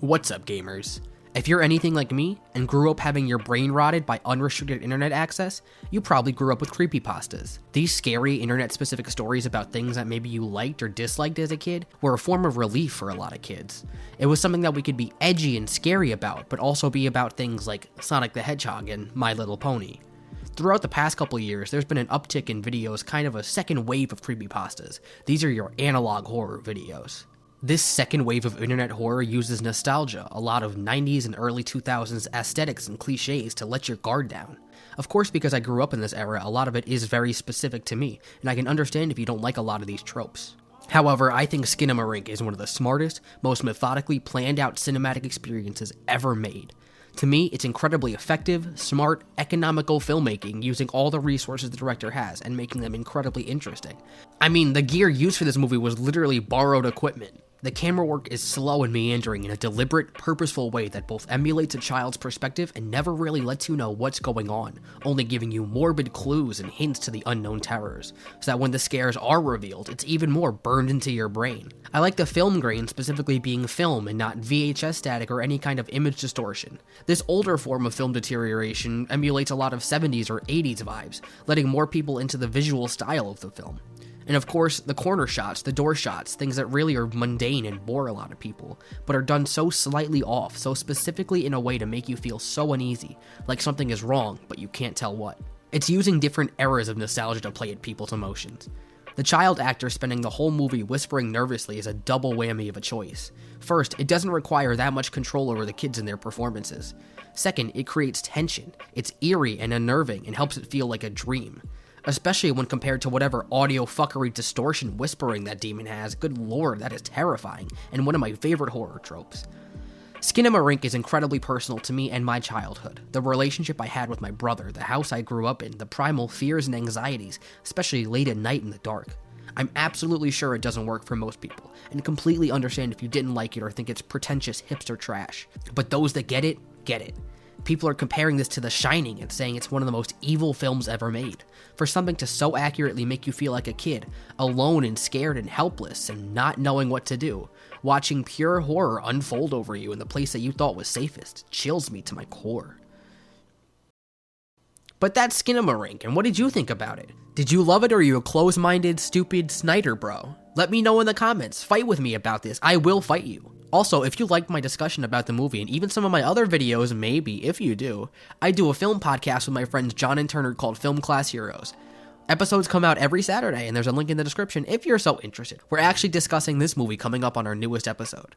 What's up, gamers? If you're anything like me and grew up having your brain rotted by unrestricted internet access, you probably grew up with creepypastas. These scary internet-specific stories about things that maybe you liked or disliked as a kid were a form of relief for a lot of kids. It was something that we could be edgy and scary about, but also be about things like Sonic the Hedgehog and My Little Pony. Throughout the past couple years, there's been an uptick in videos, kind of a second wave of creepypastas. These are your analog horror videos. This second wave of internet horror uses nostalgia, a lot of 90s and early 2000s aesthetics and cliches to let your guard down. Of course, because I grew up in this era, a lot of it is very specific to me, and I can understand if you don't like a lot of these tropes. However, I think Skinamarink is one of the smartest, most methodically planned out cinematic experiences ever made. To me, it's incredibly effective, smart, economical filmmaking using all the resources the director has and making them incredibly interesting. I mean, the gear used for this movie was literally borrowed equipment. The camera work is slow and meandering in a deliberate, purposeful way that both emulates a child's perspective and never really lets you know what's going on, only giving you morbid clues and hints to the unknown terrors, so that when the scares are revealed, it's even more burned into your brain. I like the film grain specifically being film and not VHS static or any kind of image distortion. This older form of film deterioration emulates a lot of 70s or 80s vibes, letting more people into the visual style of the film. And of course, the corner shots, the door shots, things that really are mundane and bore a lot of people, but are done so slightly off, so specifically in a way to make you feel so uneasy, like something is wrong, but you can't tell what. It's using different eras of nostalgia to play at people's emotions. The child actor spending the whole movie whispering nervously is a double whammy of a choice. First, it doesn't require that much control over the kids and their performances. Second, it creates tension. It's eerie and unnerving and helps it feel like a dream. Especially when compared to whatever audio fuckery distortion whispering that demon has. Good lord, that is terrifying, and one of my favorite horror tropes. Skinamarink is incredibly personal to me and my childhood. The relationship I had with my brother, the house I grew up in, the primal fears and anxieties, especially late at night in the dark. I'm absolutely sure it doesn't work for most people, and completely understand if you didn't like it or think it's pretentious hipster trash. But those that get it, get it. People are comparing this to The Shining and saying it's one of the most evil films ever made. For something to so accurately make you feel like a kid, alone and scared and helpless and not knowing what to do, watching pure horror unfold over you in the place that you thought was safest, chills me to my core. But that's Skinamarink, and what did you think about it? Did you love it, or are you a close-minded, stupid Snyder bro? Let me know in the comments. Fight with me about this. I will fight you. Also, if you liked my discussion about the movie, and even some of my other videos, maybe, if you do, I do a film podcast with my friends John and Turner called Film Class Heroes. Episodes come out every Saturday, and there's a link in the description if you're so interested. We're actually discussing this movie coming up on our newest episode.